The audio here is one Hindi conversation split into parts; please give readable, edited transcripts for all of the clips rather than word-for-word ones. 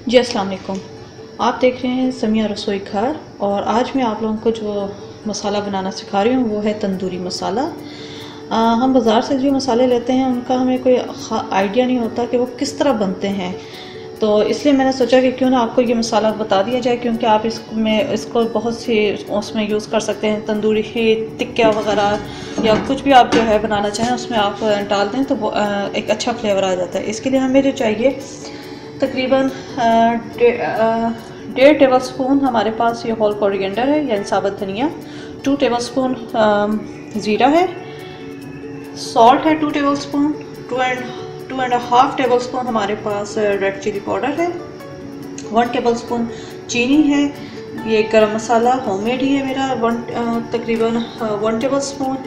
जी अस्सलाम वालेकुम। आप देख रहे हैं समिया रसोई घर और आज मैं आप लोगों को जो मसाला बनाना सिखा रही हूँ वो है तंदूरी मसाला। हम बाज़ार से जो मसाले लेते हैं उनका हमें कोई आइडिया नहीं होता कि वो किस तरह बनते हैं, तो इसलिए मैंने सोचा कि क्यों ना आपको ये मसाला बता दिया जाए, क्योंकि आप इसको बहुत सी उसमें यूज़ कर सकते हैं। तंदूरी टिक्का वगैरह या कुछ भी आप जो है बनाना चाहें उसमें आप डाल दें तो वो एक अच्छा फ्लेवर आ जाता है। इसके लिए हमें जो चाहिए तकरीबन 1.5 टेबल स्पून हमारे पास ये होल कोरिएंडर है यानी साबुत धनिया, 2 टेबल स्पून ज़ीरा है, सॉल्ट है 2 टेबल स्पून, 2.5 टेबल स्पून हमारे पास रेड चिली पाउडर है, 1 टेबल स्पून चीनी है, ये गरम मसाला होममेड ही है मेरा, तकरीबन 1 टेबल स्पून,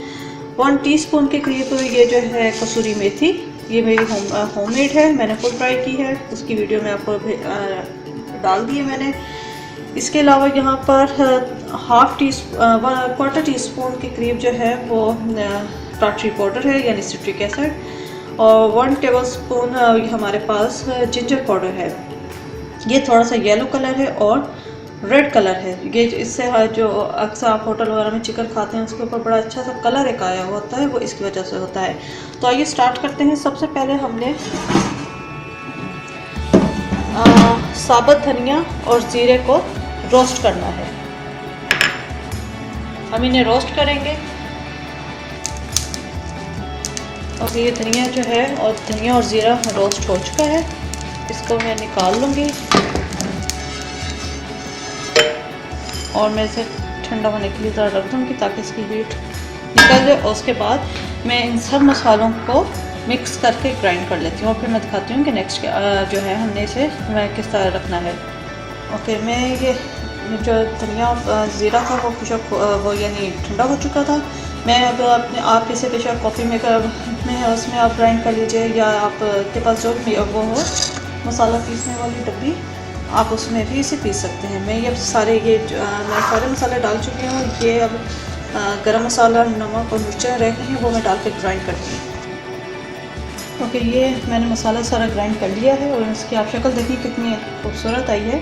1 टीस्पून के करीब ये जो है कसूरी मेथी, ये मेरी होममेड है, मैंने खुद ट्राई की है, उसकी वीडियो में आपको डाल दी है मैंने। इसके अलावा यहाँ पर क्वार्टर टी स्पून के करीब जो है वो टाटरी पाउडर है यानी सिट्रिक एसिड, और 1 टेबल स्पून हमारे पास जिंजर पाउडर है। ये थोड़ा सा येलो कलर है और रेड कलर है, ये इससे जो अक्सर आप होटल वगैरह में चिकन खाते हैं उसके ऊपर बड़ा अच्छा सा कलर एक आया होता है, वो इसकी वजह से होता है। तो आइए स्टार्ट करते हैं। सबसे पहले हमने साबुत धनिया और ज़ीरे को रोस्ट करना है। हम इन्हें रोस्ट करेंगे और ये धनिया जो है और धनिया और ज़ीरा रोस्ट हो चुका है, इसको मैं निकाल लूँगी और मैं इसे ठंडा होने के लिए ज़रा रख दूँगी ताकि इसकी हीट निकल जाए। और उसके बाद मैं इन सब मसालों को मिक्स करके ग्राइंड कर लेती हूँ और फिर मैं दिखाती हूँ कि नेक्स्ट जो है हमने इसे किस तरह रखना है। ओके, मैं ये जो धनिया और ज़ीरा था वो यानी ठंडा हो चुका था। मैं अब आप इसे बेशक कॉफ़ी मेकर में है उसमें आप ग्राइंड कर लीजिए, या आपके पास जो भी वो हो मसाला पीसने वाली डब्बी आप उसमें भी इसे पीस सकते हैं। मैं ये सारे मसाले डाल चुकी हूँ। ये अब गरम मसाला, नमक और मिर्चें रह गई हैं वो मैं डाल के ग्राइंड करती हूँ। ओके, ये मैंने मसाला सारा ग्राइंड कर लिया है और इसकी आप शक्ल देखिए कितनी खूबसूरत आई है।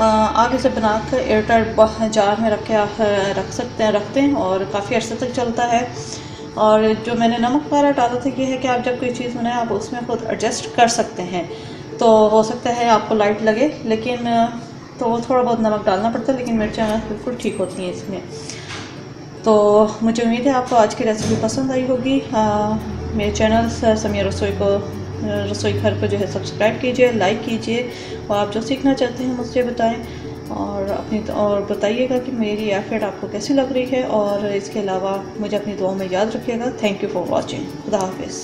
आप इसे बनाकर एयरटाइट जार में रखते हैं और काफ़ी अर्से तक चलता है। और जो मैंने नमक वगैरह डाला था ये है कि आप जब कोई चीज़ बनाएं आप उसमें खुद एडजस्ट कर सकते हैं। तो हो सकता है आपको लाइट लगे, लेकिन तो वो थोड़ा बहुत नमक डालना पड़ता है, लेकिन मिर्चें बिल्कुल ठीक होती हैं इसमें। तो मुझे उम्मीद है आपको आज की रेसिपी पसंद आई होगी। मेरे चैनल समिया रसोई घर को जो है सब्सक्राइब कीजिए, लाइक कीजिए और आप जो सीखना चाहते हैं मुझसे बताएं और बताइएगा कि मेरी एफर्ट आपको कैसी लग रही है। और इसके अलावा मुझे अपनी दुआओं में याद रखिएगा। Thank you for watching. खुदा हाफिज़।